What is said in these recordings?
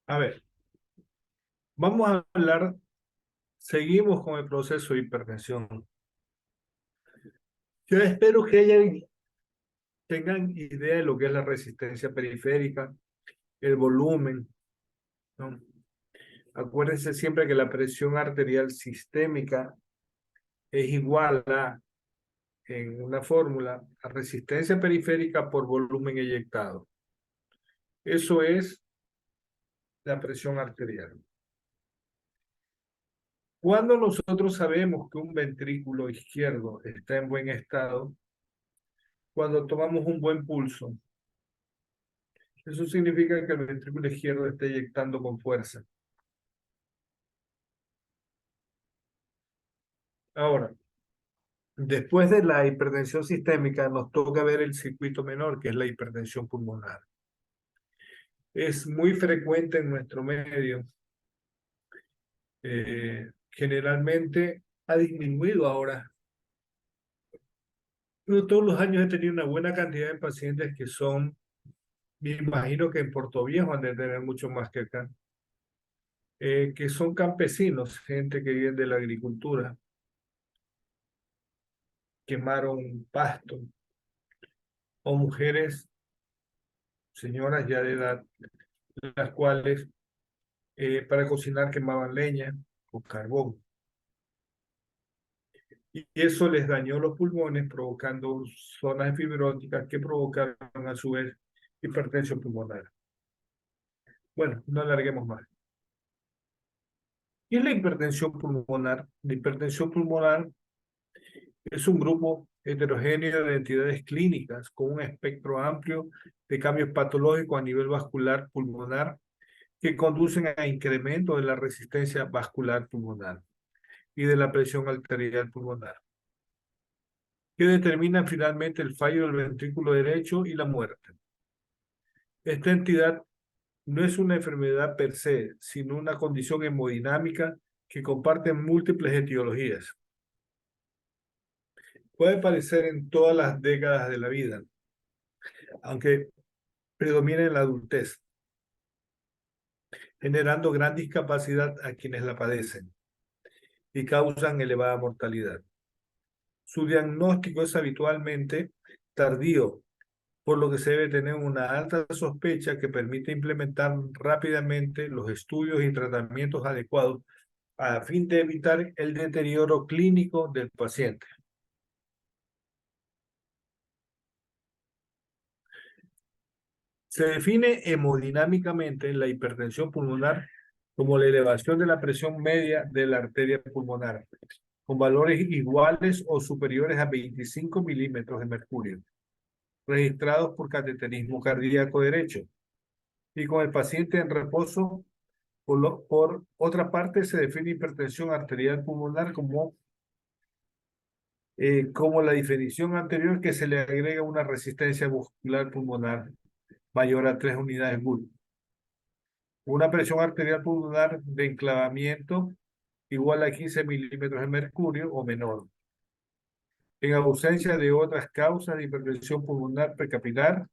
A ver, vamos a hablar, seguimos con el proceso de hipertensión. Yo espero que tengan idea de lo que es la resistencia periférica, el volumen, ¿no? Acuérdense siempre que la presión arterial sistémica es igual en una fórmula, a resistencia periférica por volumen eyectado. Eso es la presión arterial. Cuando nosotros sabemos que un ventrículo izquierdo está en buen estado, cuando tomamos un buen pulso, eso significa que el ventrículo izquierdo está eyectando con fuerza. Ahora, después de la hipertensión sistémica, nos toca ver el circuito menor, que es la hipertensión pulmonar. Es muy frecuente en nuestro medio. Generalmente ha disminuido ahora. Pero todos los años he tenido una buena cantidad de pacientes que son, me imagino que en Portoviejo han de tener mucho más que acá, que son campesinos, gente que vive de la agricultura, quemaron pasto, o mujeres, señoras ya de edad, las cuales para cocinar quemaban leña o carbón. Y eso les dañó los pulmones, provocando zonas fibróticas que provocaron a su vez hipertensión pulmonar. Bueno, no alarguemos más. ¿Qué es la hipertensión pulmonar? La hipertensión pulmonar es un grupo heterogéneo de entidades clínicas con un espectro amplio de cambios patológicos a nivel vascular pulmonar que conducen a incremento de la resistencia vascular pulmonar y de la presión arterial pulmonar, que determinan finalmente el fallo del ventrículo derecho y la muerte. Esta entidad no es una enfermedad per se, sino una condición hemodinámica que comparte múltiples etiologías. Puede aparecer en todas las décadas de la vida, aunque predomina en la adultez, generando gran discapacidad a quienes la padecen y causan elevada mortalidad. Su diagnóstico es habitualmente tardío, por lo que se debe tener una alta sospecha que permite implementar rápidamente los estudios y tratamientos adecuados a fin de evitar el deterioro clínico del paciente. Se define hemodinámicamente la hipertensión pulmonar como la elevación de la presión media de la arteria pulmonar, con valores iguales o superiores a 25 milímetros de mercurio, registrados por cateterismo cardíaco derecho. Y con el paciente en reposo, por otra parte, se define hipertensión arterial pulmonar como la definición anterior, que se le agrega una resistencia muscular pulmonar mayor a 3 unidades Wool. Una presión arterial pulmonar de enclavamiento igual a 15 milímetros de mercurio o menor. En ausencia de otras causas de hipertensión pulmonar precapilar,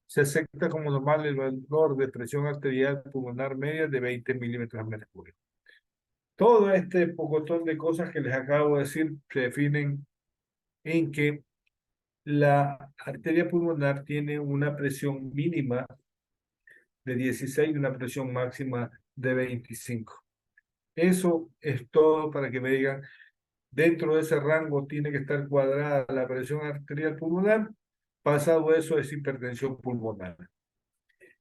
se acepta como normal el valor de presión arterial pulmonar media de 20 milímetros de mercurio. Todo este pocotón de cosas que les acabo de decir se definen en que la arteria pulmonar tiene una presión mínima de 16 y una presión máxima de 25. Eso es todo para que me digan, dentro de ese rango tiene que estar cuadrada la presión arterial pulmonar, pasado eso es hipertensión pulmonar.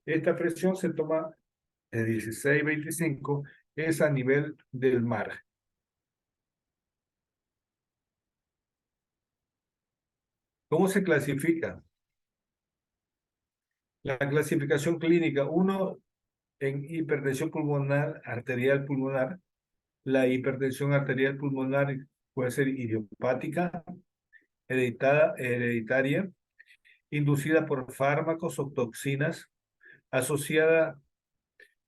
Esta presión se toma de 16 a 25, es a nivel del mar. ¿Cómo se clasifica? La clasificación clínica, uno en hipertensión pulmonar, arterial pulmonar. La hipertensión arterial pulmonar puede ser idiopática, hereditaria, inducida por fármacos o toxinas, asociada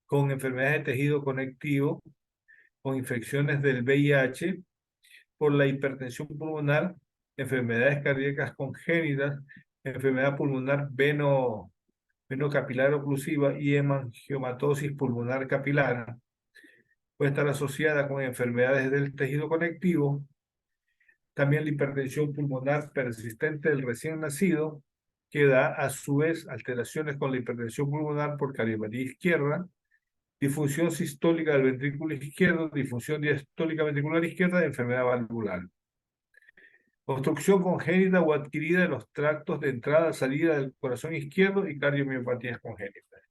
con enfermedades de tejido conectivo, con infecciones del VIH, por la hipertensión pulmonar, enfermedades cardíacas congénitas, enfermedad pulmonar venocapilar oclusiva y hemangiomatosis pulmonar capilar. Puede estar asociada con enfermedades del tejido conectivo. También la hipertensión pulmonar persistente del recién nacido, que da a su vez alteraciones con la hipertensión pulmonar por cardiopatía izquierda, disfunción sistólica del ventrículo izquierdo, disfunción diastólica ventricular izquierda, enfermedad valvular. Obstrucción congénita o adquirida de los tractos de entrada y salida del corazón izquierdo y cardiomiopatías congénitas.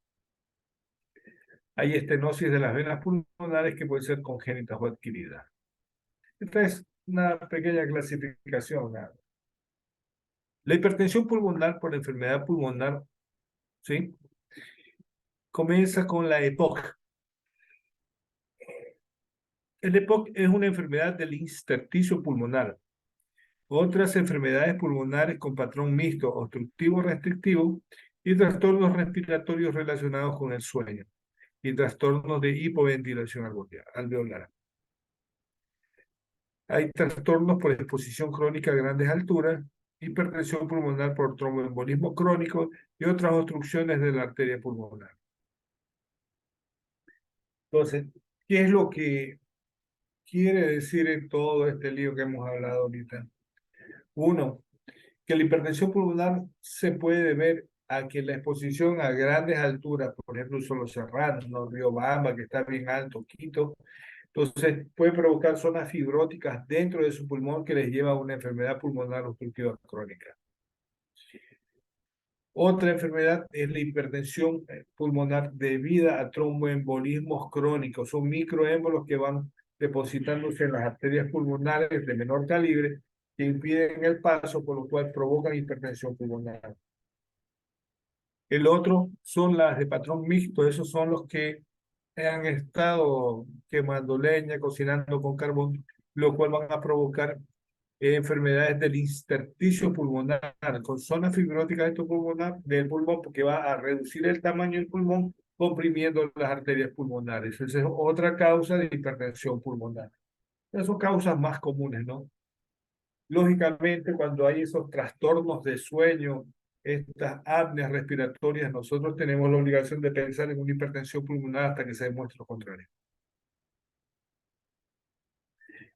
Hay estenosis de las venas pulmonares que pueden ser congénitas o adquiridas. Esta es una pequeña clasificación. La hipertensión pulmonar por enfermedad pulmonar, ¿sí? Comienza con la EPOC. El EPOC es una enfermedad del intersticio pulmonar. Otras enfermedades pulmonares con patrón mixto, obstructivo, restrictivo y trastornos respiratorios relacionados con el sueño y trastornos de hipoventilación alveolar. Hay trastornos por exposición crónica a grandes alturas, hipertensión pulmonar por tromboembolismo crónico y otras obstrucciones de la arteria pulmonar. Entonces, ¿qué es lo que quiere decir en todo este lío que hemos hablado ahorita? Uno, que la hipertensión pulmonar se puede deber a que la exposición a grandes alturas, por ejemplo, Los Serranos, ¿no? Riobamba, que está bien alto, Quito, entonces puede provocar zonas fibróticas dentro de su pulmón que les lleva a una enfermedad pulmonar obstructiva crónica. Otra enfermedad es la hipertensión pulmonar debida a tromboembolismos crónicos. Son microémbolos que van depositándose en las arterias pulmonares de menor calibre que impiden el paso, por lo cual provocan hipertensión pulmonar. El otro son las de patrón mixto. Esos son los que han estado quemando leña, cocinando con carbón, lo cual van a provocar enfermedades del intersticio pulmonar, con zonas fibróticas del pulmón, porque va a reducir el tamaño del pulmón, comprimiendo las arterias pulmonares. Esa es otra causa de hipertensión pulmonar. Esas son causas más comunes, ¿no? Lógicamente, cuando hay esos trastornos de sueño, estas apneas respiratorias, nosotros tenemos la obligación de pensar en una hipertensión pulmonar hasta que se demuestre lo contrario.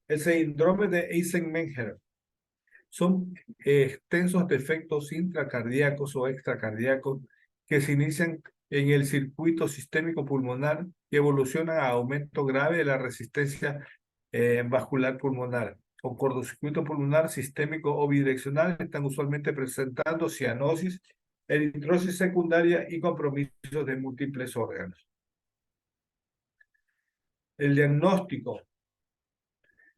El síndrome de Eisenmenger son extensos defectos intracardíacos o extracardíacos que se inician en el circuito sistémico pulmonar y evolucionan a aumento grave de la resistencia vascular pulmonar o cortocircuito pulmonar sistémico o bidireccional. Están usualmente presentando cianosis, eritrosis secundaria y compromisos de múltiples órganos. El diagnóstico: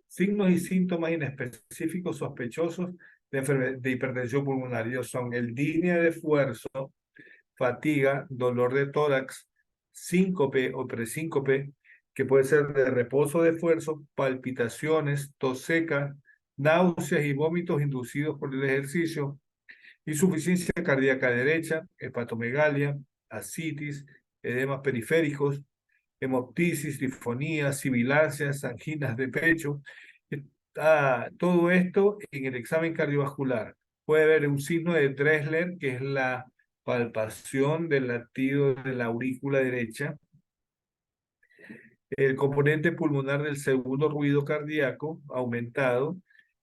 signos y síntomas inespecíficos sospechosos de hipertensión pulmonar. Ellos son el disnea de esfuerzo, fatiga, dolor de tórax, síncope o presíncope, que puede ser de reposo de esfuerzo, palpitaciones, tos seca, náuseas y vómitos inducidos por el ejercicio, insuficiencia cardíaca derecha, hepatomegalia, ascitis, edemas periféricos, hemoptisis, disfonías, sibilancias, anginas de pecho. Todo esto en el examen cardiovascular. Puede haber un signo de Dressler, que es la palpación del latido de la aurícula derecha, el componente pulmonar del segundo ruido cardíaco aumentado,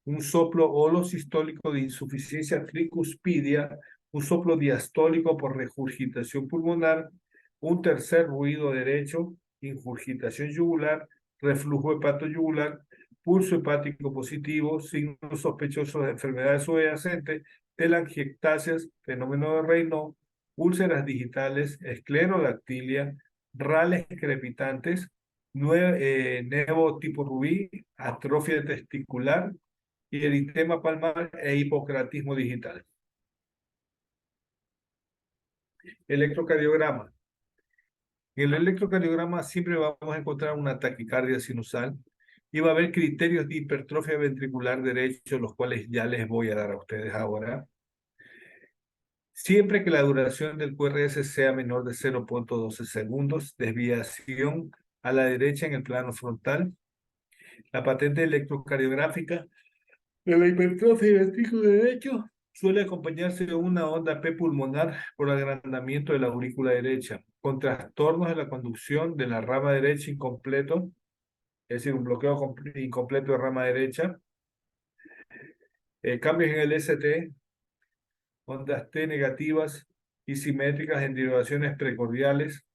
un soplo holosistólico de insuficiencia tricuspidia, un soplo diastólico por regurgitación pulmonar, un tercer ruido derecho, ingurgitación yugular, reflujo hepatoyugular, pulso hepático positivo, signos sospechosos de enfermedades subyacentes, telangiectasias, fenómeno de Raynaud, úlceras digitales, esclerodactilia, rales crepitantes, nevo tipo rubí, atrofia testicular y eritema palmar e hipocratismo digital. Electrocardiograma. En el electrocardiograma siempre vamos a encontrar una taquicardia sinusal y va a haber criterios de hipertrofia ventricular derecho, los cuales ya les voy a dar a ustedes ahora. Siempre que la duración del QRS sea menor de 0.12 segundos, desviación a la derecha en el plano frontal, la patente electrocardiográfica de la hipertrofia del ventrículo derecho Suele acompañarse de una onda P pulmonar por agrandamiento de la aurícula derecha, con trastornos de la conducción de la rama derecha incompleto, es decir, un bloqueo incompleto de rama derecha, cambios en el ST, ondas T negativas y simétricas en derivaciones precordiales,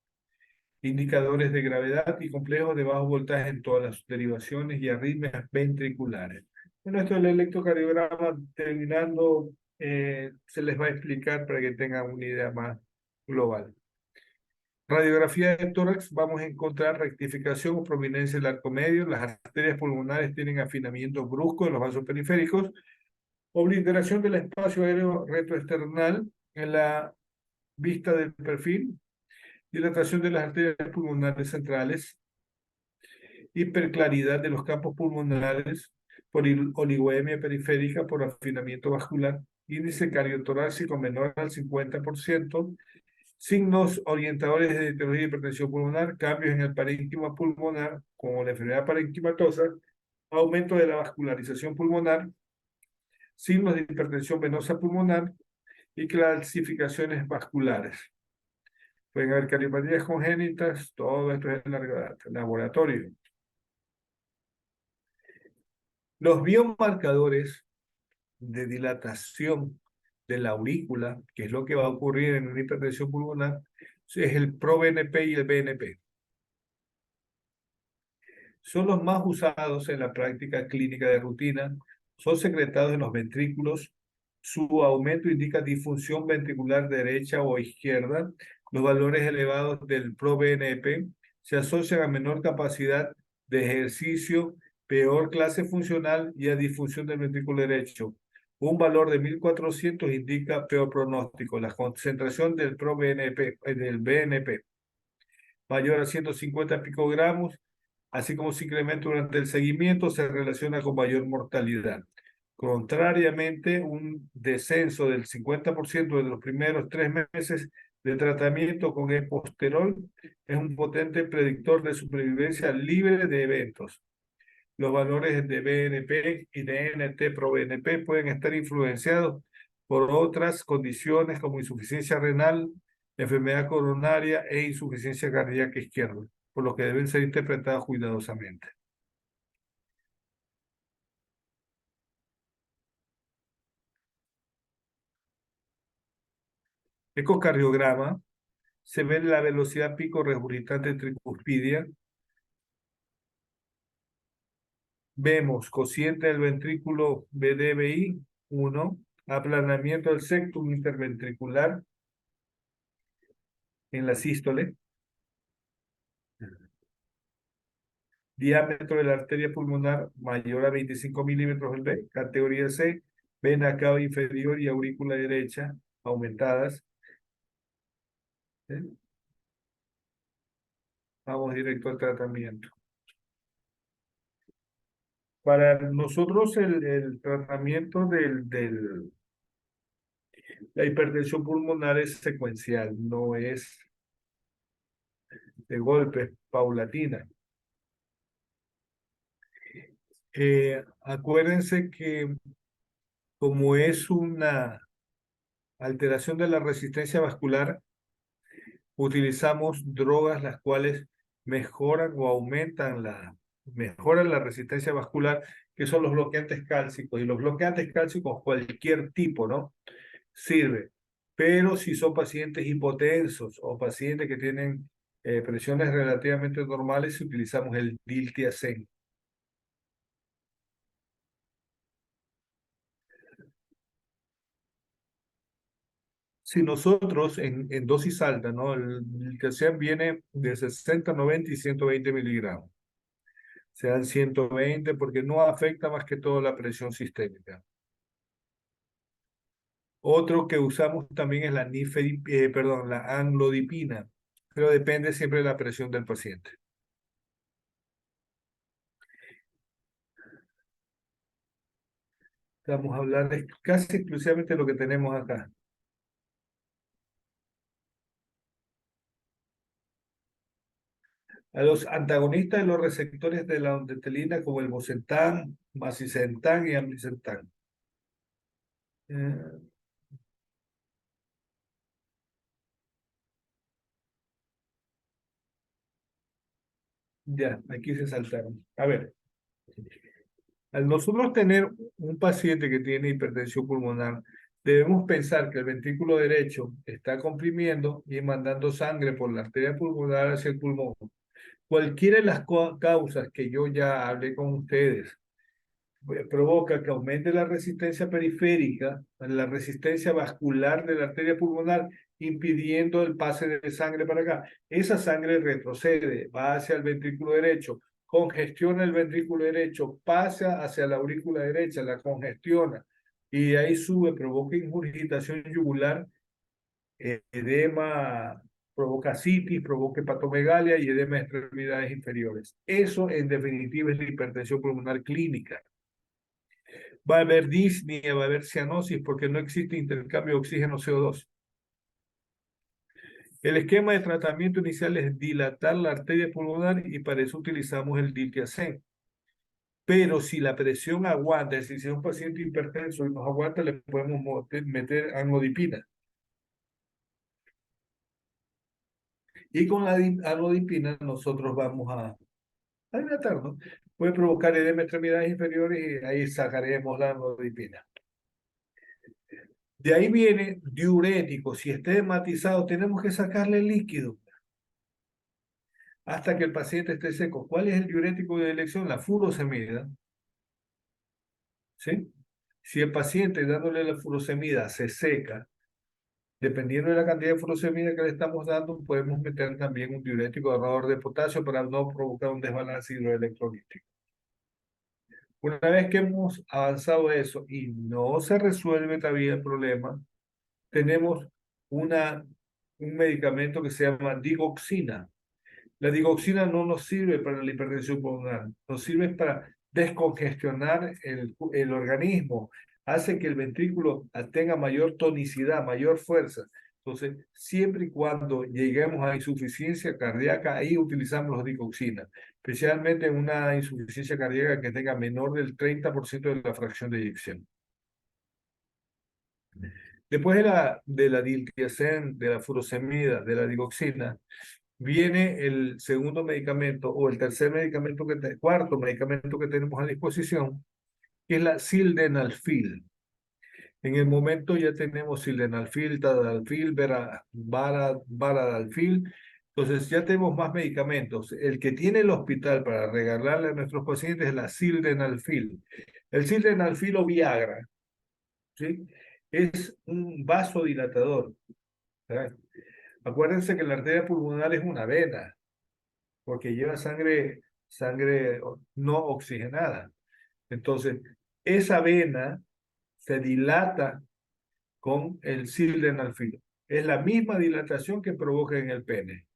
indicadores de gravedad y complejos de bajo voltaje en todas las derivaciones y arritmias ventriculares. Bueno, esto del electrocardiograma, terminando, se les va a explicar para que tengan una idea más global. Radiografía de tórax, vamos a encontrar rectificación o prominencia del arco medio. Las arterias pulmonares tienen afinamiento brusco en los vasos periféricos, obliteración del espacio aéreo retroesternal en la vista del perfil, dilatación de las arterias pulmonares centrales, hiperclaridad de los campos pulmonares por oligoemia periférica por afinamiento vascular, índice cardiotorácico menor al 50%, signos orientadores de etiología de hipertensión pulmonar, cambios en el parénquima pulmonar, como la enfermedad parenquimatosa, aumento de la vascularización pulmonar, signos de hipertensión venosa pulmonar y clasificaciones vasculares. Pueden haber cardiopatías congénitas, todo esto es en laboratorio. Los biomarcadores de dilatación de la aurícula, que es lo que va a ocurrir en una hipertensión pulmonar, es el ProBNP y el BNP. Son los más usados en la práctica clínica de rutina, son secretados en los ventrículos, su aumento indica disfunción ventricular derecha o izquierda, los valores elevados del ProBNP se asocian a menor capacidad de ejercicio, peor clase funcional y a disfunción del ventrículo derecho. Un valor de 1400 indica peor pronóstico. La concentración del ProBNP, del BNP, mayor a 150 picogramos, así como su incremento durante el seguimiento, se relaciona con mayor mortalidad. Contrariamente, un descenso del 50% de los primeros 3 meses de tratamiento con eposterol es un potente predictor de supervivencia libre de eventos. Los valores de BNP y de NT-proBNP pueden estar influenciados por otras condiciones como insuficiencia renal, enfermedad coronaria e insuficiencia cardíaca izquierda, por lo que deben ser interpretados cuidadosamente. Ecocardiograma, se ve la velocidad pico regurgitante tricuspidia, vemos cociente del ventrículo BDBI 1, aplanamiento del septum interventricular en la sístole, diámetro de la arteria pulmonar mayor a 25 milímetros el B, categoría C, vena cava inferior y aurícula derecha aumentadas. ¿Eh? Vamos directo al tratamiento. Para nosotros el tratamiento la hipertensión pulmonar es secuencial, no es de golpe, paulatina. Acuérdense que como es una alteración de la resistencia vascular, utilizamos drogas las cuales mejoran la resistencia vascular, que son los bloqueantes cálcicos. Y los bloqueantes cálcicos, cualquier tipo, ¿no? Sirve. Pero si son pacientes hipotensos o pacientes que tienen presiones relativamente normales, utilizamos el diltiazem. Si nosotros en dosis alta, ¿no? El diltiazem viene de 60, 90 y 120 miligramos. Sean 120 porque no afecta más que todo la presión sistémica. Otro que usamos también es la amlodipina, pero depende siempre de la presión del paciente. Vamos a hablar casi exclusivamente de lo que tenemos acá. A los antagonistas de los receptores de la ondansetina como el bosentan, macitentan y ambrisentan. Eh, ya, aquí se saltaron. A ver, al nosotros tener un paciente que tiene hipertensión pulmonar, debemos pensar que el ventrículo derecho está comprimiendo y mandando sangre por la arteria pulmonar hacia el pulmón. Cualquiera de las causas que yo ya hablé con ustedes provoca que aumente la resistencia periférica, la resistencia vascular de la arteria pulmonar, impidiendo el pase de sangre para acá. Esa sangre retrocede, va hacia el ventrículo derecho, congestiona el ventrículo derecho, pasa hacia la aurícula derecha, la congestiona, y de ahí sube, provoca ingurgitación yugular, edema, provoca citis, provoca hepatomegalia y edema de extremidades inferiores. Eso, en definitiva, es la hipertensión pulmonar clínica. Va a haber disnea, va a haber cianosis porque no existe intercambio de oxígeno-CO2. El esquema de tratamiento inicial es dilatar la arteria pulmonar y para eso utilizamos el diltiazem. Pero si la presión aguanta, es decir, si es un paciente hipertenso y nos aguanta, le podemos meter amlodipina. Y con la amlodipina nosotros vamos a dilatarnos. Puede provocar edema de extremidades inferiores y ahí sacaremos la amlodipina. De ahí viene diurético. Si está hematizado, tenemos que sacarle líquido hasta que el paciente esté seco. ¿Cuál es el diurético de elección? La furosemida. ¿Sí? Si el paciente dándole la furosemida se seca, dependiendo de la cantidad de furosemida que le estamos dando, podemos meter también un diurético ahorrador de potasio para no provocar un desbalance hidroelectrolítico. Una vez que hemos avanzado eso y no se resuelve todavía el problema, tenemos un medicamento que se llama digoxina. La digoxina no nos sirve para la hipertensión pulmonar, nos sirve para descongestionar el organismo, hace que el ventrículo tenga mayor tonicidad, mayor fuerza. Entonces, siempre y cuando lleguemos a insuficiencia cardíaca, ahí utilizamos los digoxina, especialmente en una insuficiencia cardíaca que tenga menor del 30% de la fracción de eyección. Después de la diltiazem, de la furosemida, de la digoxina, viene el segundo medicamento o el tercer medicamento, cuarto medicamento que tenemos a disposición, que es la sildenafil. En el momento ya tenemos sildenafil, tadalafil, varadalfil. Entonces ya tenemos más medicamentos. El que tiene el hospital para regalarle a nuestros pacientes es la sildenafil. El sildenafil o Viagra, ¿sí? Es un vasodilatador, ¿verdad? Acuérdense que la arteria pulmonar es una vena, porque lleva sangre no oxigenada. Entonces, esa vena se dilata con el sildenafil. Es la misma dilatación que provoca en el pene,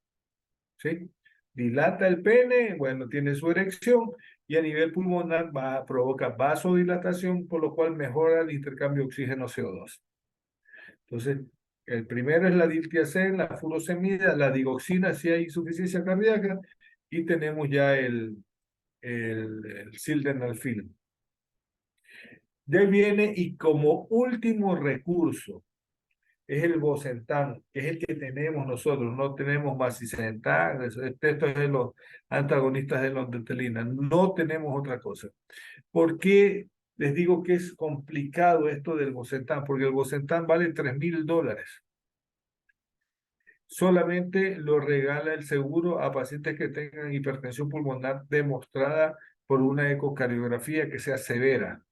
¿sí? Dilata el pene, bueno, tiene su erección y a nivel pulmonar provoca vasodilatación, por lo cual mejora el intercambio oxígeno-CO2. Entonces, el primero es la diltiazem, la furosemida, la digoxina si hay insuficiencia cardíaca y tenemos ya el sildenafil. De ahí viene y como último recurso es el Bosentan, que es el que tenemos nosotros, no tenemos macitentan, esto es de los antagonistas de la ondantrelina, no tenemos otra cosa. ¿Por qué les digo que es complicado esto del Bosentan? Porque el Bosentan vale $3,000. Solamente lo regala el seguro a pacientes que tengan hipertensión pulmonar demostrada por una ecocardiografía que sea severa.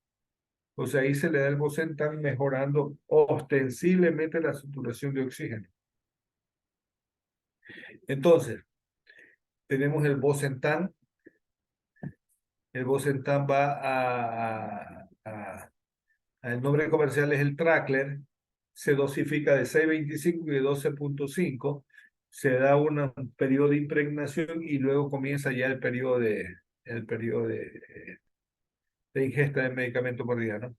O sea, ahí se le da el Bosentan mejorando ostensiblemente la saturación de oxígeno. Entonces, tenemos el Bosentan. El Bosentan va el nombre comercial es el Tracler. Se dosifica de 6,25 y de 12,5. Se da un periodo de impregnación y luego comienza ya el periodo de ingesta de medicamento por día, ¿no?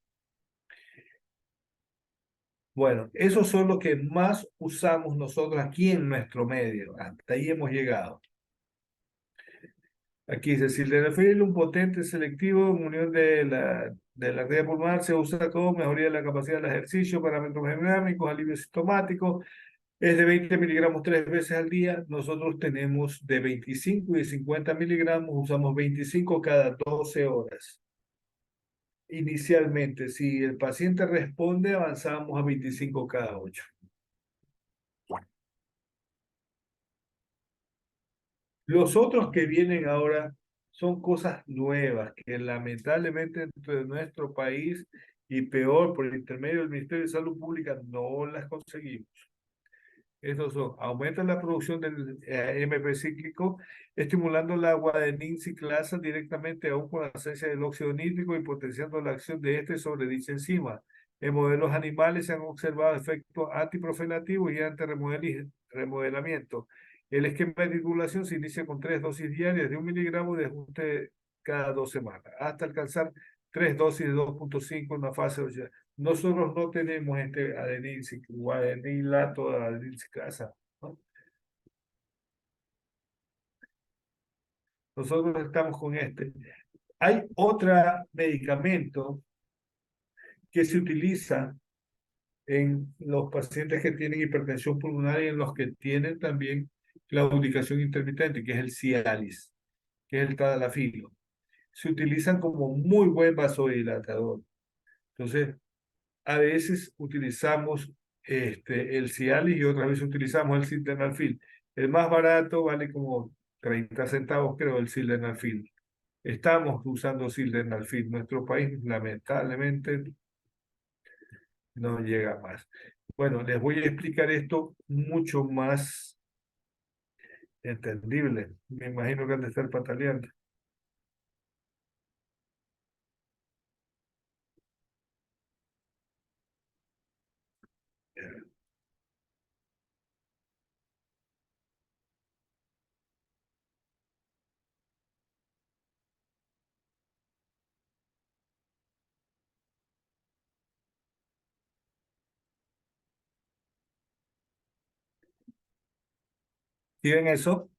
Bueno, esos son los que más usamos nosotros aquí en nuestro medio. Hasta ahí hemos llegado. Aquí dice, sildenafil, un potente selectivo en unión de la arteria pulmonar, se usa como mejoría de la capacidad del ejercicio, parámetros hemodinámicos, alivio sintomático. Es de 20 miligramos 3 veces al día. Nosotros tenemos de 25 y de 50 miligramos, usamos 25 cada 12 horas. Inicialmente, si el paciente responde, avanzamos a 25 cada 8. Los otros que vienen ahora son cosas nuevas que lamentablemente dentro de nuestro país y peor por el intermedio del Ministerio de Salud Pública no las conseguimos. Estos son, aumenta la producción del MP cíclico, estimulando la guanidina ciclasa directamente aún con la ausencia del óxido nítrico y potenciando la acción de este sobre dicha enzima. En modelos animales se han observado efectos antiprofelativos y antirremodelamiento. El esquema de titulación se inicia con 3 dosis diarias de 1 miligramo de ajuste cada 2 semanas, hasta alcanzar 3 dosis de 2,5 en una fase 8. Nosotros no tenemos este guanililato de adenyl-ciclasa, ¿no? Nosotros estamos con este. Hay otro medicamento que se utiliza en los pacientes que tienen hipertensión pulmonar y en los que tienen también claudicación intermitente, que es el Cialis, que es el tadalafilo. Se utilizan como muy buen vasodilatador. Entonces, a veces utilizamos el Cialis y otras veces utilizamos el sildenafil. El más barato vale como 30 centavos, creo, el sildenafil. Estamos usando sildenafil. Nuestro país, lamentablemente, no llega más. Bueno, les voy a explicar esto mucho más entendible. Me imagino que han de estar pataleando. ¿Tienen eso?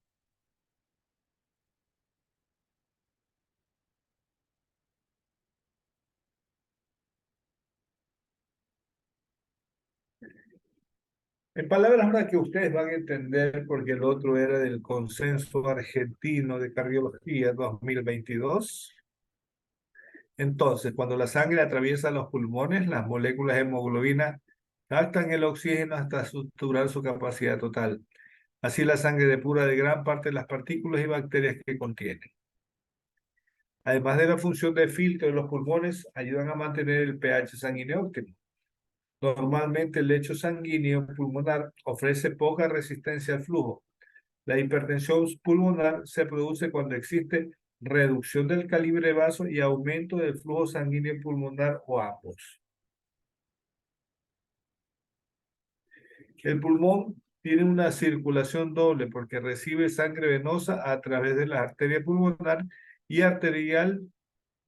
En palabras ahora que ustedes van a entender, porque el otro era del Consenso Argentino de Cardiología 2022. Entonces, cuando la sangre atraviesa los pulmones, las moléculas de hemoglobina captan el oxígeno hasta saturar su capacidad total. Así la sangre depura de gran parte de las partículas y bacterias que contiene. Además de la función de filtro de los pulmones, ayudan a mantener el pH sanguíneo óptimo. Normalmente el lecho sanguíneo pulmonar ofrece poca resistencia al flujo. La hipertensión pulmonar se produce cuando existe reducción del calibre de vaso y aumento del flujo sanguíneo pulmonar o ambos. El pulmón tiene una circulación doble porque recibe sangre venosa a través de la arteria pulmonar y arterial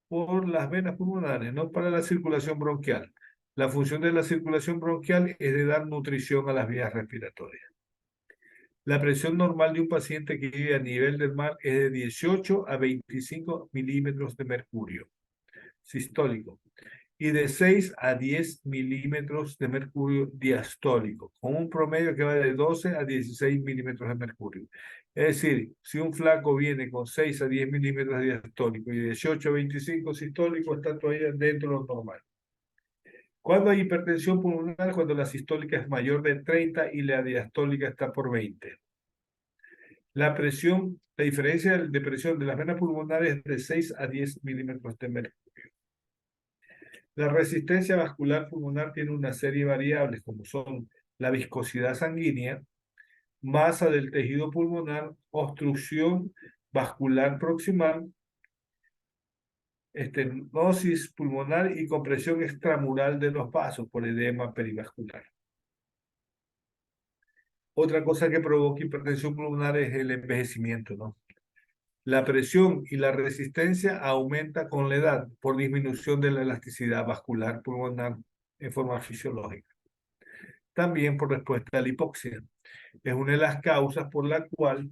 por las venas pulmonares, no para la circulación bronquial. La función de la circulación bronquial es de dar nutrición a las vías respiratorias. La presión normal de un paciente que vive a nivel del mar es de 18 a 25 milímetros de mercurio sistólico y de 6 a 10 milímetros de mercurio diastólico, con un promedio que va de 12 a 16 milímetros de mercurio. Es decir, si un flaco viene con 6 a 10 milímetros diastólico y de 18 a 25 sistólico, está todavía dentro de lo normal. Cuando hay hipertensión pulmonar, cuando la sistólica es mayor de 30 y la diastólica está por 20. La diferencia de presión de las venas pulmonares es de 6 a 10 milímetros de mercurio. La resistencia vascular pulmonar tiene una serie de variables, como son la viscosidad sanguínea, masa del tejido pulmonar, obstrucción vascular proximal, estenosis pulmonar y compresión extramural de los vasos por edema perivascular. Otra cosa que provoca hipertensión pulmonar es el envejecimiento, ¿no? La presión y la resistencia aumenta con la edad por disminución de la elasticidad vascular pulmonar en forma fisiológica. También por respuesta a la hipoxia. Es una de las causas por la cual,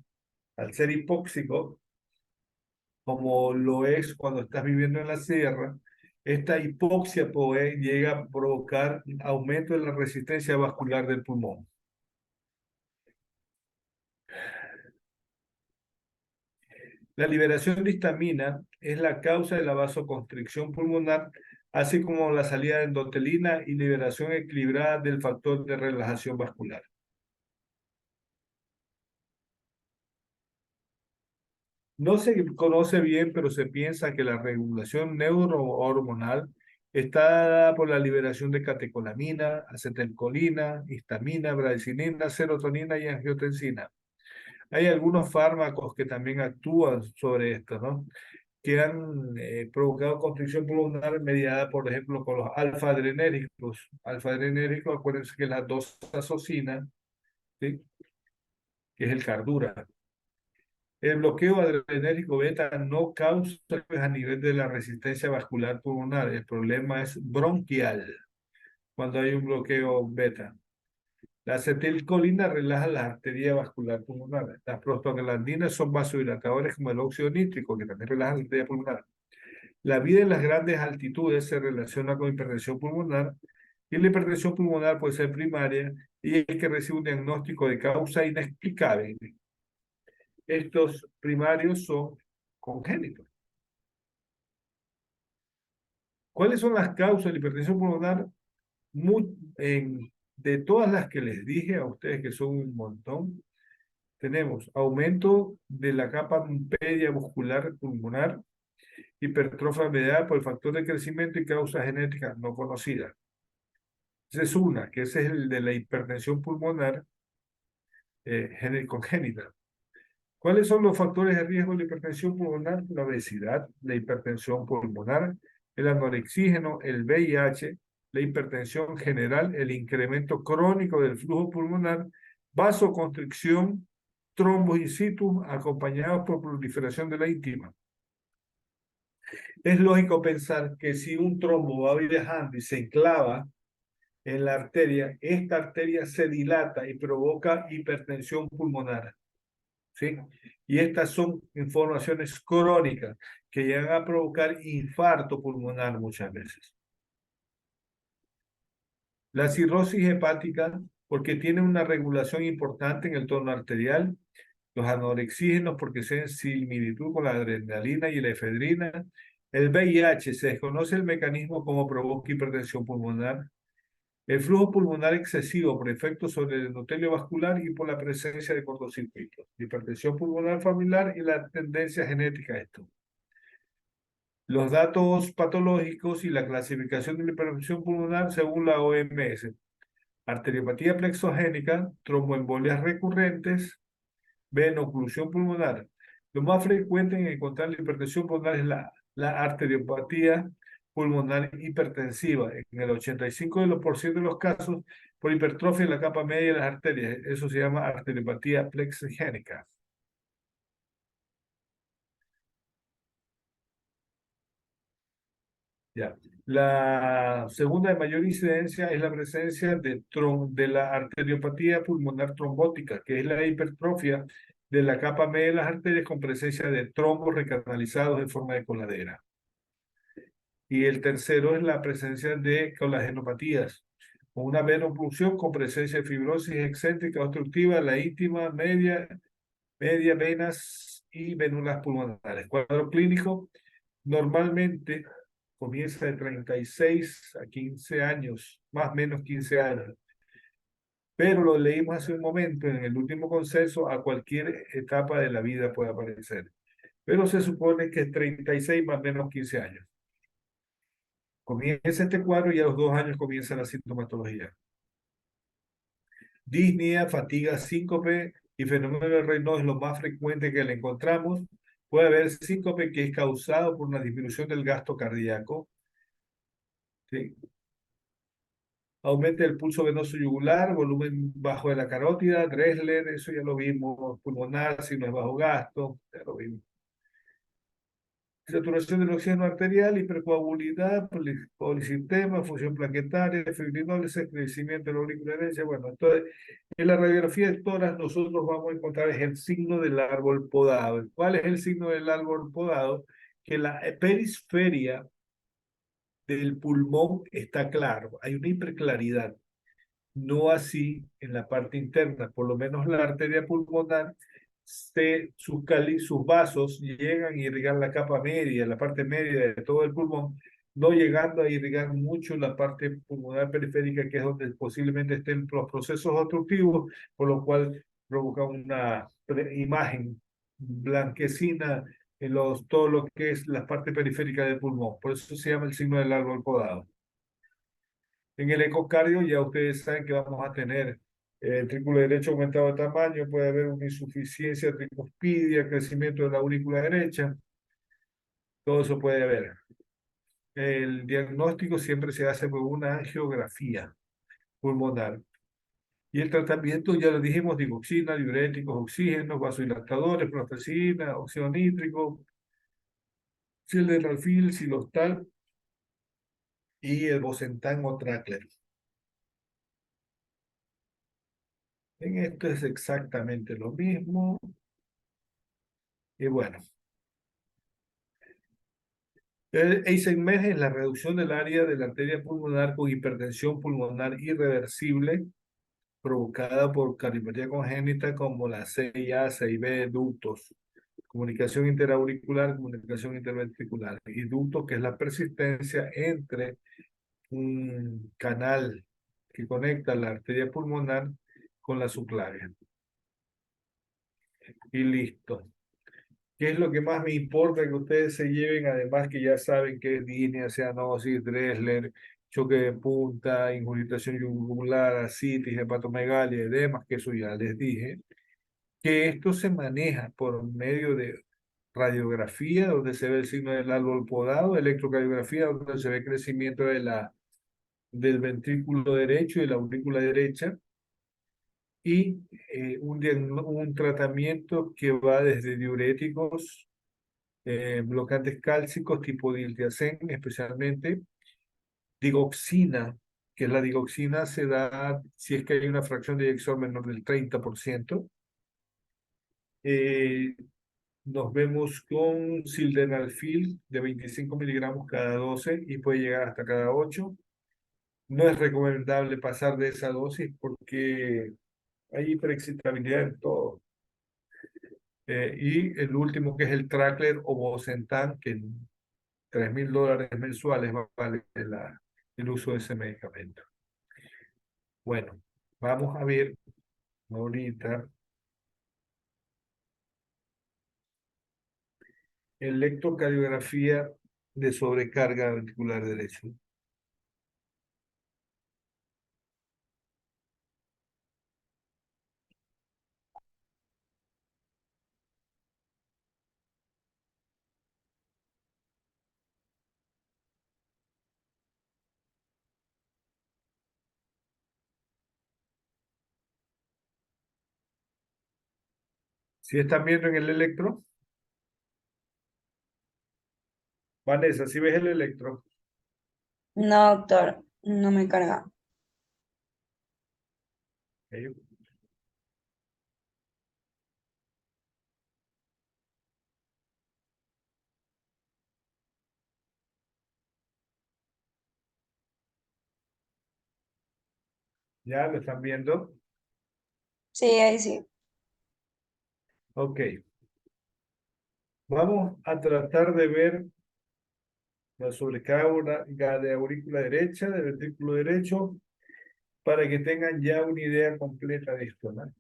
al ser hipóxico, como lo es cuando estás viviendo en la sierra, esta hipoxia llega a provocar aumento de la resistencia vascular del pulmón. La liberación de histamina es la causa de la vasoconstricción pulmonar, así como la salida de endotelina y liberación equilibrada del factor de relajación vascular. No se conoce bien, pero se piensa que la regulación neurohormonal está dada por la liberación de catecolamina, acetilcolina, histamina, bradicinin, serotonina y angiotensina. Hay algunos fármacos que también actúan sobre esto, ¿no? Que han provocado constricción pulmonar mediada, por ejemplo, con los alfa-adrenérgicos. Alfa-adrenérgicos, acuérdense que la dosazocina, ¿sí? Que es el Cardura. El bloqueo adrenérgico beta no causa a nivel de la resistencia vascular pulmonar. El problema es bronquial cuando hay un bloqueo beta. La acetilcolina relaja la arteria vascular pulmonar. Las prostaglandinas son vasodilatadores como el óxido nítrico, que también relaja la arteria pulmonar. La vida en las grandes altitudes se relaciona con hipertensión pulmonar y la hipertensión pulmonar puede ser primaria y hay que recibir un diagnóstico de causa inexplicable. Estos primarios son congénitos. ¿Cuáles son las causas de la hipertensión pulmonar? De todas las que les dije a ustedes, que son un montón, tenemos aumento de la capa media muscular pulmonar, hipertrofia mediada por el factor de crecimiento y causa genética no conocida. Esa es una, que ese es el de la hipertensión pulmonar congénita. ¿Cuáles son los factores de riesgo de la hipertensión pulmonar? La obesidad, la hipertensión pulmonar, el anorexígeno, el VIH, la hipertensión general, el incremento crónico del flujo pulmonar, vasoconstricción, trombos in situ, acompañados por proliferación de la íntima. Es lógico pensar que si un trombo va viajando y se enclava en la arteria, esta arteria se dilata y provoca hipertensión pulmonar. ¿Sí? Y estas son informaciones crónicas que llegan a provocar infarto pulmonar muchas veces. La cirrosis hepática, porque tiene una regulación importante en el tono arterial, los anorexígenos, porque se similitud con la adrenalina y la efedrina, el VIH, se desconoce el mecanismo como provoca hipertensión pulmonar, el flujo pulmonar excesivo por efectos sobre el endotelio vascular y por la presencia de cortocircuitos, hipertensión pulmonar familiar y la tendencia genética a esto. Los datos patológicos y la clasificación de la hipertensión pulmonar según la OMS. Arteriopatía plexogénica, tromboembolias recurrentes, venoclusión pulmonar. Lo más frecuente en encontrar la hipertensión pulmonar es la arteriopatía pulmonar hipertensiva, en el 85% de los casos por hipertrofia en la capa media de las arterias. Eso se llama arteriopatía plexogénica. Ya. La segunda de mayor incidencia es la presencia de la arteriopatía pulmonar trombótica, que es la hipertrofia de la capa media de las arterias con presencia de trombos recanalizados en forma de coladera. Y el tercero es la presencia de colagenopatías, con una venoclusión con presencia de fibrosis excéntrica obstructiva, la íntima, media venas y vénulas pulmonares. Cuadro clínico normalmente comienza de 36 a 15 años, más o menos 15 años. Pero lo leímos hace un momento, en el último consenso, a cualquier etapa de la vida puede aparecer. Pero se supone que es 36 más o menos 15 años. Comienza este cuadro y a los 2 años comienza la sintomatología. Disnea, fatiga, síncope y fenómeno de Raynaud es lo más frecuente que le encontramos. Puede haber síncope que es causado por una disminución del gasto cardíaco. ¿Sí? Aumenta el pulso venoso yugular, volumen bajo de la carótida, Dressler, eso ya lo vimos, pulmonar, si no es bajo gasto, ya lo vimos. saturación del oxígeno arterial, hipercoagulidad, polisistema, función plaquetaria, fibrinólisis, crecimiento de la aurícula derecha. Bueno, entonces, en la radiografía de toras nosotros vamos a encontrar es el signo del árbol podado. ¿Cuál es el signo del árbol podado? Que la periferia del pulmón está claro, hay una hiperclaridad. No así en la parte interna, por lo menos la arteria pulmonar, sus vasos llegan a irrigar la capa media, la parte media de todo el pulmón, no llegando a irrigar mucho la parte pulmonar periférica, que es donde posiblemente estén los procesos obstructivos, por lo cual provoca una imagen blanquecina en todo lo que es la parte periférica del pulmón. Por eso se llama el signo del árbol podado. En el ecocardio ya ustedes saben que vamos a tener el ventrículo derecho aumentado de tamaño, puede haber una insuficiencia tricuspidia, crecimiento de la aurícula derecha, todo eso puede haber. El diagnóstico siempre se hace por una angiografía pulmonar. Y el tratamiento, ya lo dijimos, digoxina, diuréticos, oxígenos, vasodilatadores, prostacyclina, óxido nítrico, sildenafil, silostal y el Bosentan o Tracler. En esto es exactamente lo mismo. Y bueno, el Eisenmenger es la reducción del área de la arteria pulmonar con hipertensión pulmonar irreversible provocada por cardiopatía congénita como la CIA, CIB, ductos, comunicación interauricular, comunicación interventricular y ductos, que es la persistencia entre un canal que conecta la arteria pulmonar con la subclavia. Y listo. ¿Qué es lo que más me importa que ustedes se lleven? Además que ya saben que es línea, cianosis, Dressler, choque de punta, ingurgitación yugular, ascitis, hepatomegalia, edemas, que eso ya les dije. Que esto se maneja por medio de radiografía, donde se ve el signo del árbol podado, electrocardiografía, donde se ve el crecimiento del ventrículo derecho y de la aurícula derecha, y un tratamiento que va desde diuréticos, bloqueantes cálcicos tipo diltiazem, especialmente digoxina, que la digoxina se da si es que hay una fracción de eyección menor del 30%. Nos vemos con sildenafil de 25 miligramos cada 12 y puede llegar hasta cada 8. No es recomendable pasar de esa dosis porque hay hiperexcitabilidad en todo. Y el último, que es el Tracler o Bosentan, que en $3.000 mensuales vale el uso de ese medicamento. Bueno, vamos a ver ahorita electrocardiografía de sobrecarga ventricular derecha. Si están viendo en el electro, Vanessa, si ves el electro, No, doctor, no me carga. ok, ya lo están viendo, Sí, ahí sí. ok. Vamos a tratar de ver la sobrecarga de aurícula derecha, del ventrículo derecho, para que tengan ya una idea completa de esto, ¿no?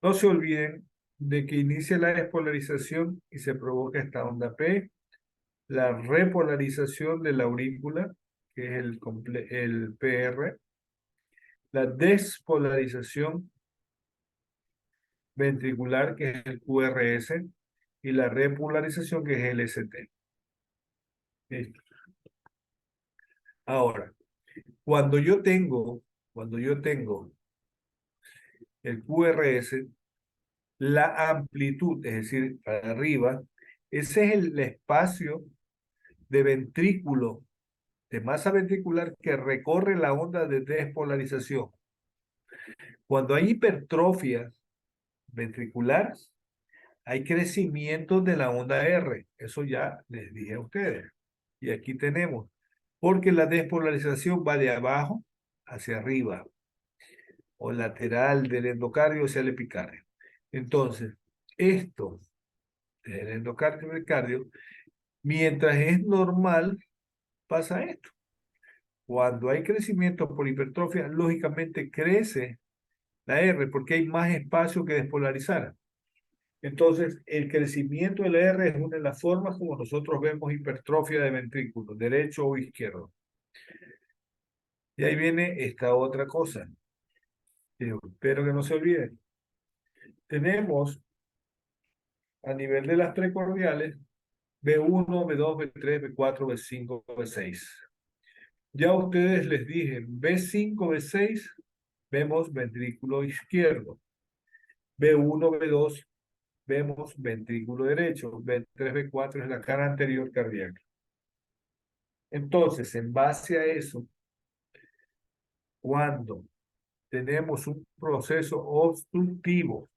No se olviden de que inicia la despolarización y se provoca esta onda P, la repolarización de la aurícula, que es el PR, la despolarización ventricular, que es el QRS, y la repolarización, que es el ST. Listo. Ahora, cuando yo tengo el QRS, la amplitud, es decir, para arriba, Ese es el espacio de ventrículo, de masa ventricular que recorre la onda de despolarización. Cuando hay hipertrofia ventricular, hay crecimiento de la onda R. Eso ya les dije a ustedes. Y aquí tenemos, porque la despolarización va de abajo hacia arriba, o lateral del endocardio hacia el epicardio. Entonces, esto del endocardio y el cardio, mientras es normal, pasa esto. Cuando hay crecimiento por hipertrofia, lógicamente crece la R porque hay más espacio que despolarizar. Entonces, el crecimiento de la R es una de las formas como nosotros vemos hipertrofia de ventrículo, derecho o izquierdo. Y ahí viene esta otra cosa. Espero que no se olviden. Tenemos a nivel de las precordiales B1, B2, B3, B4, B5, B6. Ya a ustedes les dije, B5, B6, vemos ventrículo izquierdo. B1, B2, vemos ventrículo derecho. B3, B4 es la cara anterior cardíaca. Entonces, en base a eso, cuando tenemos un proceso obstructivo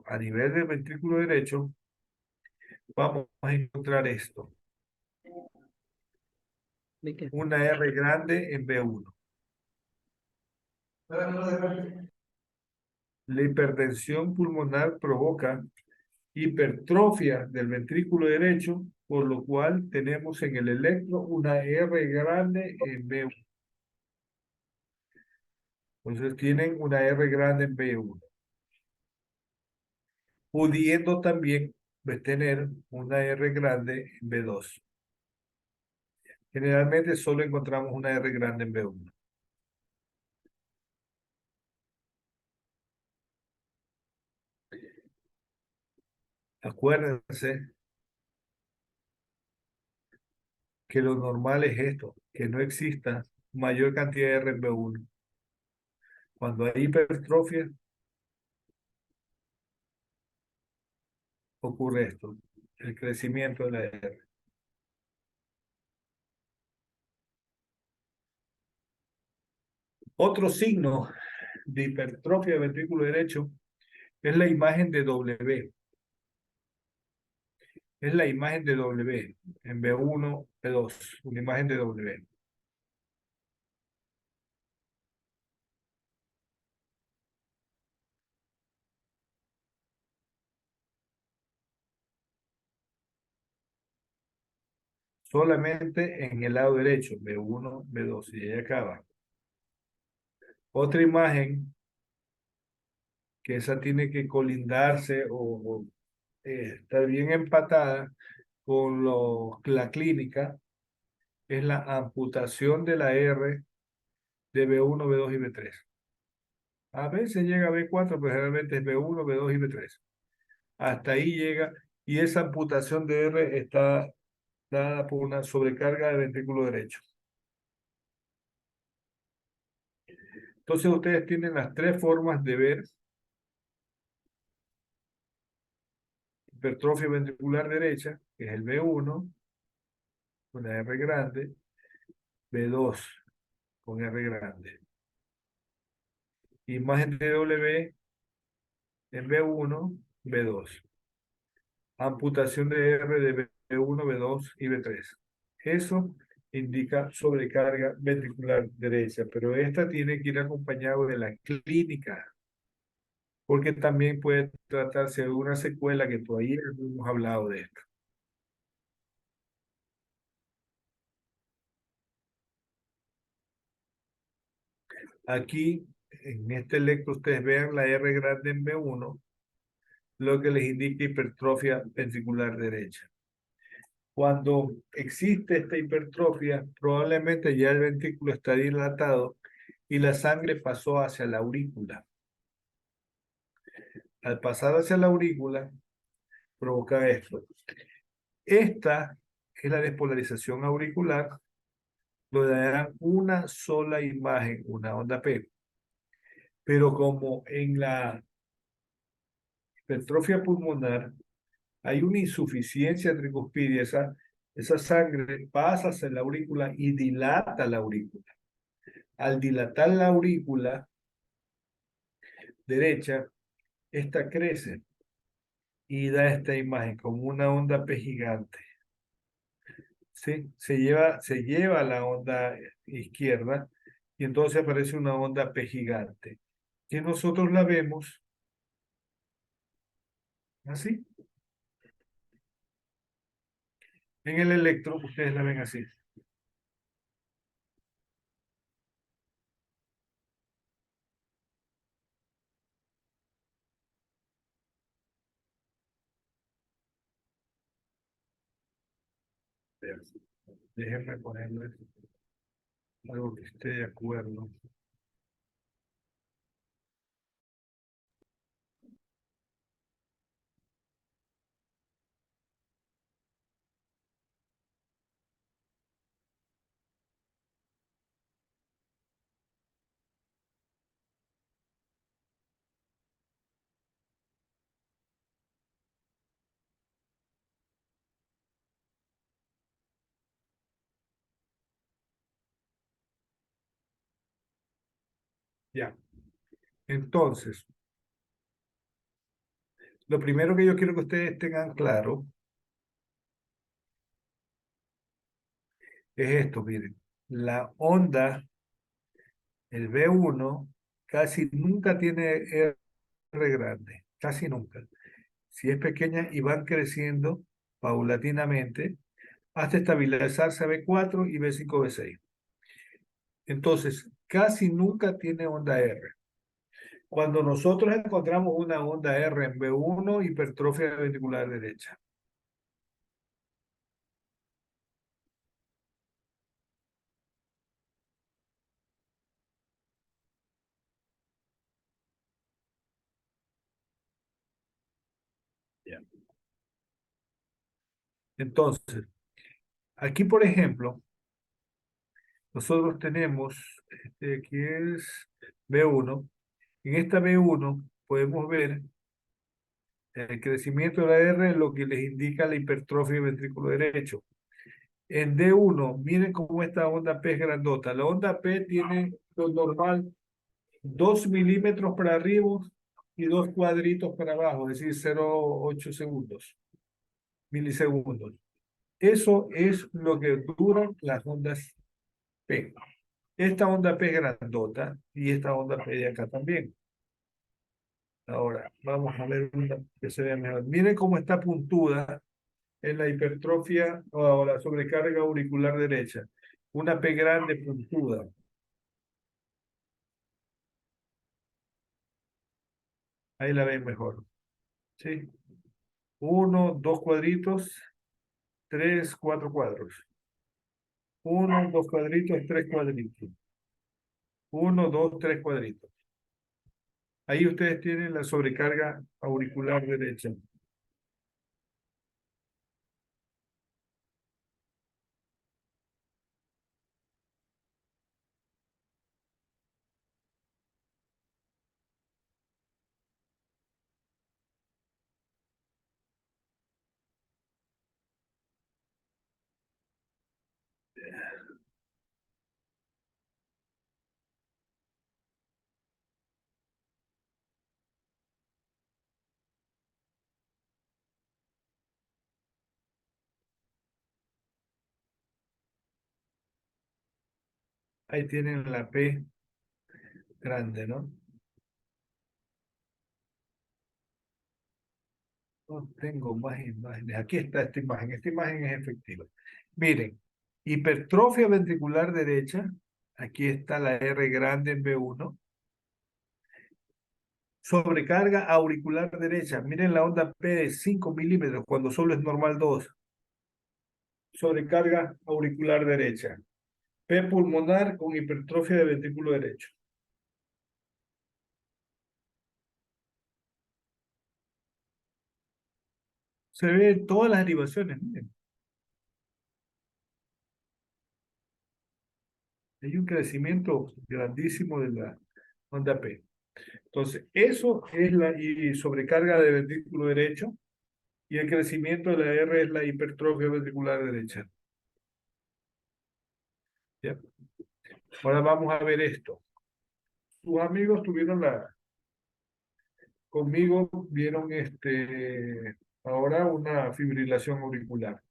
a nivel del ventrículo derecho, vamos a encontrar esto. ¿De qué? Una R grande en B1. La hipertensión pulmonar provoca hipertrofia del ventrículo derecho, por lo cual tenemos en el electro una R grande en B1. Entonces tienen una R grande en B1. Pudiendo también tener una R grande en B2. Generalmente solo encontramos una R grande en B1. Acuérdense que lo normal es esto, que no exista mayor cantidad de R en B1. Cuando hay hipertrofia, ocurre esto, el crecimiento de la R. Otro signo de hipertrofia del ventrículo derecho es la imagen de W. Es la imagen de W en B1, B2, una imagen de W. Solamente en el lado derecho, B1, B2, y ahí acaba. Otra imagen, que esa tiene que colindarse o estar bien empatada con la clínica, es la amputación de la R de B1, B2 y B3. A veces llega a B4, pero generalmente es B1, B2 y B3. Hasta ahí llega, y esa amputación de R está dada por una sobrecarga del ventrículo derecho. Entonces ustedes tienen las tres formas de ver hipertrofia ventricular derecha, que es el B1, una R grande, B2 con R grande. Imagen de W en B1, B2. Amputación de R de B1, B2 y B3. Eso indica sobrecarga ventricular derecha, pero esta tiene que ir acompañado de la clínica, porque también puede tratarse de una secuela que todavía no hemos hablado de esto. Aquí, en este electro, ustedes vean la R grande en B1, lo que les indica hipertrofia ventricular derecha. Cuando existe esta hipertrofia, probablemente ya el ventrículo está dilatado y la sangre pasó hacia la aurícula. Al pasar hacia la aurícula, provoca esto. Esta es la despolarización auricular, donde darán una sola imagen, una onda P. Pero como en hipertrofia pulmonar, hay una insuficiencia tricuspidia, esa sangre pasa hacia la aurícula y dilata la aurícula. Al dilatar la aurícula derecha, esta crece y da esta imagen como una onda P gigante. ¿Sí? Se lleva la onda izquierda y entonces aparece una onda P gigante, que nosotros la vemos así. En el electro, ustedes la ven así. Déjenme ponerle algo que esté de acuerdo. Ya. Entonces, lo primero que yo quiero que ustedes tengan claro es esto, miren. La onda, el B1, casi nunca tiene R grande, casi nunca. Si es pequeña y van creciendo paulatinamente hasta estabilizarse a B4 y B5, B6. Entonces, casi nunca tiene onda R. Cuando nosotros encontramos una onda R en B1, hipertrofia ventricular derecha. Ya. Entonces, aquí, por ejemplo, nosotros tenemos, aquí es B1. En esta B1 podemos ver el crecimiento de la R, lo que les indica la hipertrofia del ventrículo derecho. En D1, miren cómo esta onda P es grandota. La onda P tiene lo normal 2 milímetros para arriba y 2 cuadritos para abajo, es decir, 0,8 segundos, milisegundos. Eso es lo que duran las ondas P. Esta onda P es grandota y esta onda P de acá también. Ahora, vamos a ver una que se vea mejor. Miren cómo está puntuda en la hipertrofia o la sobrecarga auricular derecha. Una P grande puntuda. Ahí la ven mejor. ¿Sí? Uno, dos cuadritos, tres, cuatro cuadros. Uno, dos cuadritos, tres cuadritos. Uno, dos, tres cuadritos. Ahí ustedes tienen la sobrecarga auricular derecha. Ahí tienen la P grande, ¿no? No tengo más imágenes. Aquí está esta imagen. Esta imagen es efectiva. Miren, hipertrofia ventricular derecha. Aquí está la R grande en B1. Sobrecarga auricular derecha. Miren la onda P de 5 milímetros cuando solo es normal 2. Sobrecarga auricular derecha. P pulmonar con hipertrofia de ventrículo derecho. Se ven todas las derivaciones. Miren. Hay un crecimiento grandísimo de la onda P. Entonces, eso es la y sobrecarga del ventrículo derecho y el crecimiento de la R es la hipertrofia ventricular derecha. ¿Ya? Ahora vamos a ver esto. Tus amigos tuvieron conmigo vieron ahora una fibrilación auricular.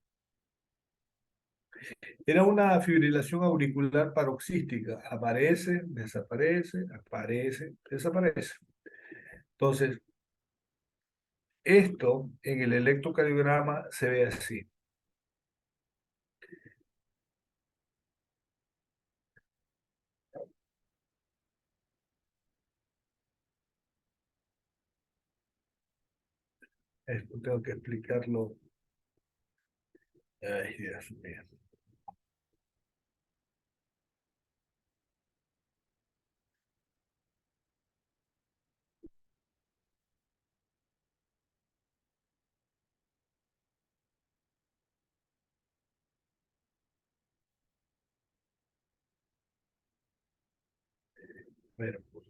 Era una fibrilación auricular paroxística. Aparece, desaparece, aparece, desaparece. Entonces, esto en el electrocardiograma se ve así. Esto tengo que explicarlo. Ay, Dios mío. Bueno, pues,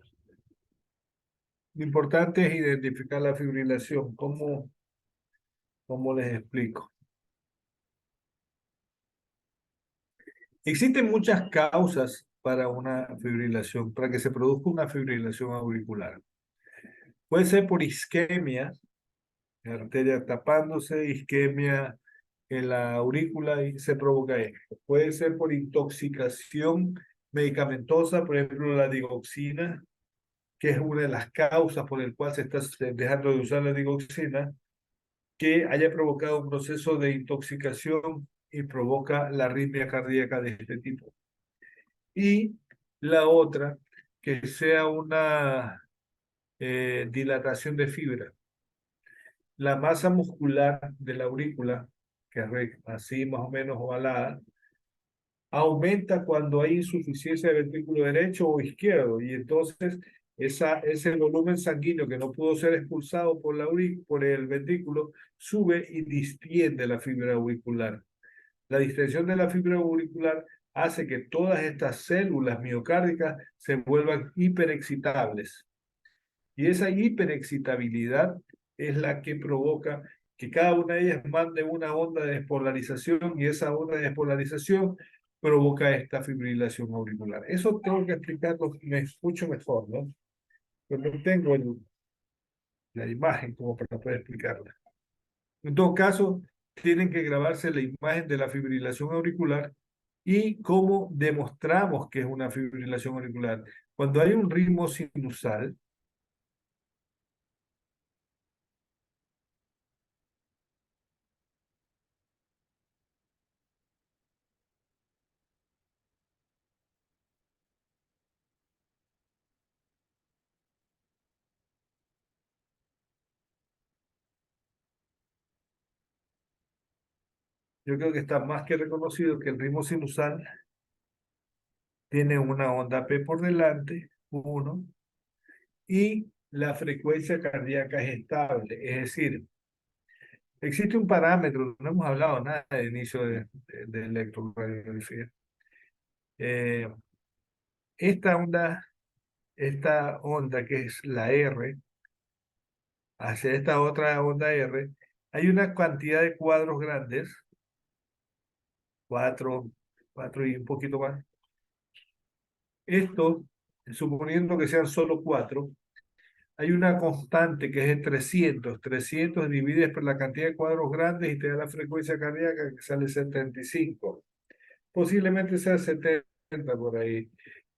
lo importante es identificar la fibrilación. ¿Cómo les explico? Existen muchas causas para una fibrilación, para que se produzca una fibrilación auricular. Puede ser por isquemia, la arteria tapándose, isquemia en la aurícula y se provoca esto. Puede ser por intoxicación medicamentosa, por ejemplo, la digoxina, que es una de las causas por el cual se está dejando de usar la digoxina, que haya provocado un proceso de intoxicación y provoca la arritmia cardíaca de este tipo. Y la otra, que sea una dilatación de fibra. La masa muscular de la aurícula, que es así más o menos ovalada, aumenta cuando hay insuficiencia de ventrículo derecho o izquierdo, y entonces ese volumen sanguíneo que no pudo ser expulsado por el ventrículo sube y distiende la fibra auricular. La distensión de la fibra auricular hace que todas estas células miocárdicas se vuelvan hiperexcitables. Y esa hiperexcitabilidad es la que provoca que cada una de ellas mande una onda de despolarización y esa onda de despolarización provoca esta fibrilación auricular. Eso tengo que explicarlo mucho mejor, ¿no? Pero no tengo la imagen como para poder explicarla. En todo caso, tienen que grabarse la imagen de la fibrilación auricular y cómo demostramos que es una fibrilación auricular. Cuando hay un ritmo sinusal, yo creo que está más que reconocido que el ritmo sinusal tiene una onda P por delante, uno, y la frecuencia cardíaca es estable. Es decir, existe un parámetro, no hemos hablado nada de inicio de electrocardiografía. Eh, esta onda que es la R, hacia esta otra onda R, hay una cantidad de cuadros grandes, cuatro, cuatro y un poquito más. Esto, suponiendo que sean solo cuatro, hay una constante que es de 300. 300 divides por la cantidad de cuadros grandes y te da la frecuencia cardíaca que sale 75. Posiblemente sea 70 por ahí.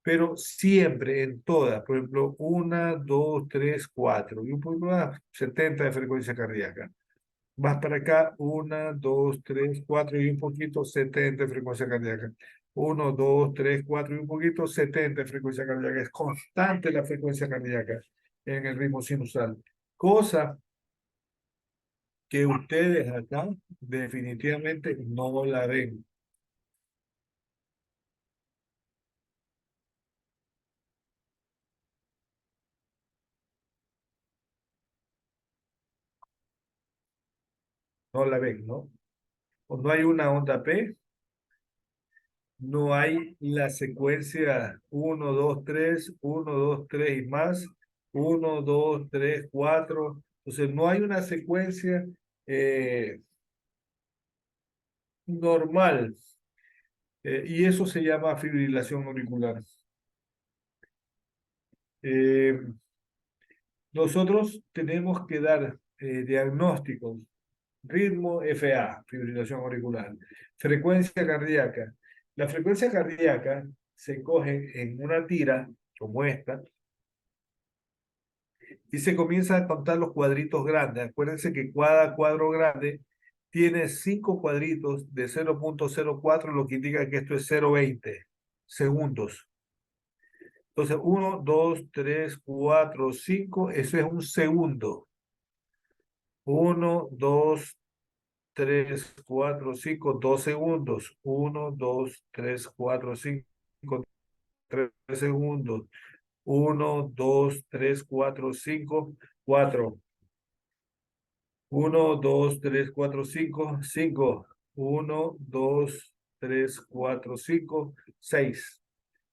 Pero siempre en todas, por ejemplo, una, dos, tres, cuatro, y un poco más, 70 de frecuencia cardíaca. Vas para acá, una, dos, tres, cuatro y un poquito, 70 de frecuencia cardíaca. Uno, dos, tres, cuatro y un poquito, 70 de frecuencia cardíaca. Es constante la frecuencia cardíaca en el ritmo sinusal. Cosa que ustedes acá definitivamente no la ven. No la ven, ¿no? O no hay una onda P, no hay la secuencia uno 2 3 1 2 3 y más, 1, 2, 3, 4. Entonces no hay una secuencia normal, y eso se llama fibrilación auricular. Eh, Nosotros tenemos que dar diagnósticos: ritmo FA, fibrilación auricular; frecuencia cardíaca. La frecuencia cardíaca se coge en una tira como esta y se comienza a contar los cuadritos grandes. Acuérdense que cada cuadro grande tiene 5 cuadritos de 0,04, lo que indica que esto es 0,20 segundos. Entonces, 1, 2, 3, 4, 5, eso es un segundo. 1, 2, 3, 4, 5, 2 segundos. 1, 2, 3, 4, 5, 3 segundos. 1, 2, 3, 4, 5, 4. 1, 2, 3, 4, 5, 5. 1, 2, 3, 4, 5, 6.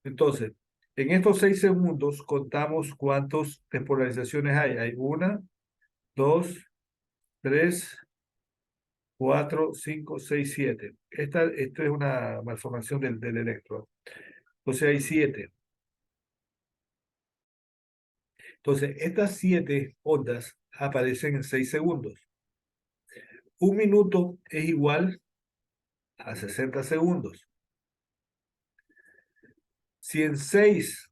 Entonces, en estos 6 segundos contamos cuántas despolarizaciones hay. Hay 1, 2, 3, 4, 5, 6, 7. Esto es una malformación del electrodo. Entonces hay 7. Entonces, estas 7 ondas aparecen en 6 segundos. Un minuto es igual a 60 segundos. Si en 6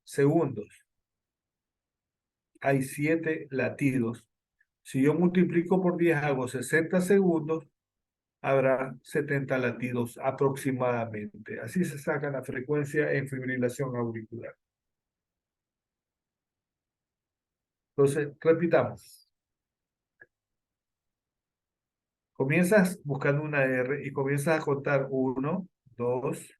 segundos hay 7 latidos, si yo multiplico por 10 hago 60 segundos, habrá 70 latidos aproximadamente. Así se saca la frecuencia en fibrilación auricular. Entonces, repitamos. Comienzas buscando una R y comienzas a contar 1, 2,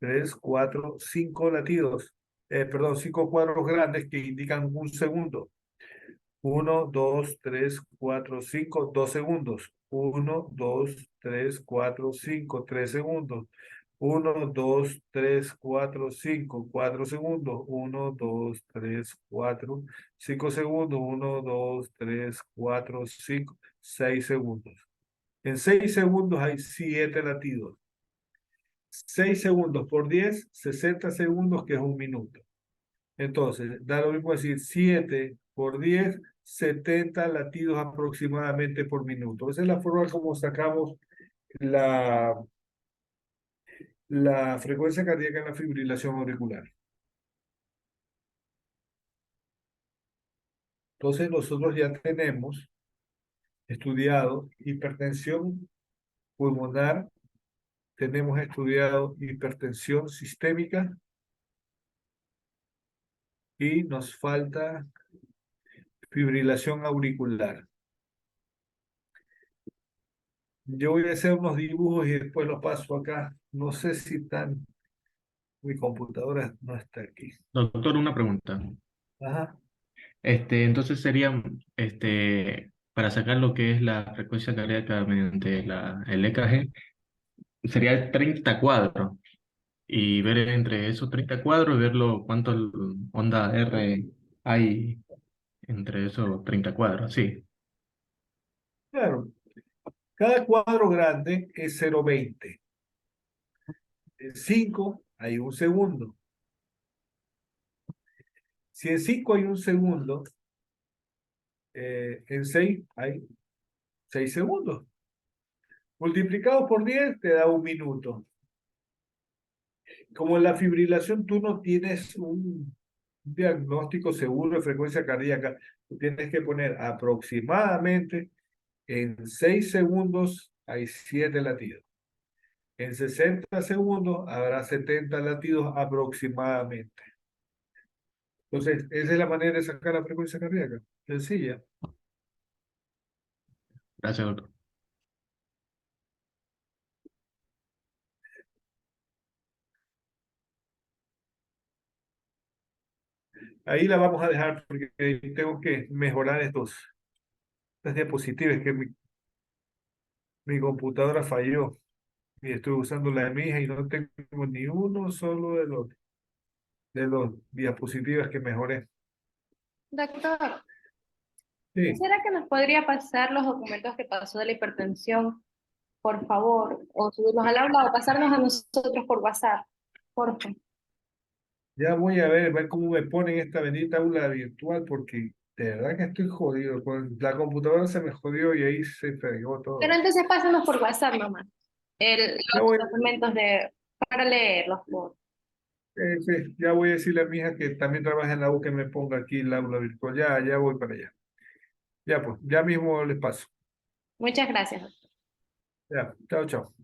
3, 4, 5 latidos. Perdón, 5 cuadros grandes que indican un segundo. 1, 2, 3, 4, 5, 2 segundos. 1, 2, 3, 4, 5, 3 segundos. 1, 2, 3, 4, 5, 4 segundos. 1, 2, 3, 4, 5 segundos. 1, 2, 3, 4, 5, 6 segundos. En 6 segundos hay 7 latidos. 6 segundos por 10, 60 segundos, que es un minuto. Entonces, da lo mismo decir 7 por 10, 70 latidos aproximadamente por minuto. Esa es la forma como sacamos la, la frecuencia cardíaca en la fibrilación auricular. Entonces, nosotros ya tenemos estudiado hipertensión pulmonar, tenemos estudiado hipertensión sistémica y nos falta fibrilación auricular. Yo voy a hacer unos dibujos y después los paso acá. No sé si están, mi computadora no está aquí. Doctor, una pregunta. Ajá. Entonces sería, para sacar lo que es la frecuencia cardíaca mediante el EKG, sería 30 cuadros y ver entre esos 30 cuadros y cuánto onda R hay entre esos 30 cuadros, sí. Claro, cada cuadro grande es 0,20. En 5 hay un segundo. Si en 5 hay un segundo, en 6 hay 6 segundos. Multiplicado por 10 te da un minuto. Como en la fibrilación tú no tienes un diagnóstico seguro de frecuencia cardíaca, tú tienes que poner aproximadamente en 6 segundos hay 7 latidos. En 60 segundos habrá 70 latidos aproximadamente. Entonces, esa es la manera de sacar la frecuencia cardíaca. Sencilla. Gracias, doctor. Ahí la vamos a dejar porque tengo que mejorar estas diapositivas que mi computadora falló y estoy usando la de mi hija y no tengo ni uno solo de los diapositivas que mejoré. Doctor, Sí, ¿quisiera que nos podría pasar los documentos que pasó de la hipertensión, por favor? O subirlos al aula o pasarnos a nosotros por WhatsApp, por favor. ya voy a ver cómo me ponen esta bendita aula virtual, porque de verdad que estoy jodido. Con la computadora se me jodió y ahí se fregó Pero todo. entonces pásanos por WhatsApp, mamá. Ya Los voy, documentos para leerlos, por. sí, ya voy a decirle a mi hija que también trabaja en la U que me ponga aquí el aula virtual. Ya voy para allá. Ya pues, ya mismo les paso. Muchas gracias. Ya, chao, chao.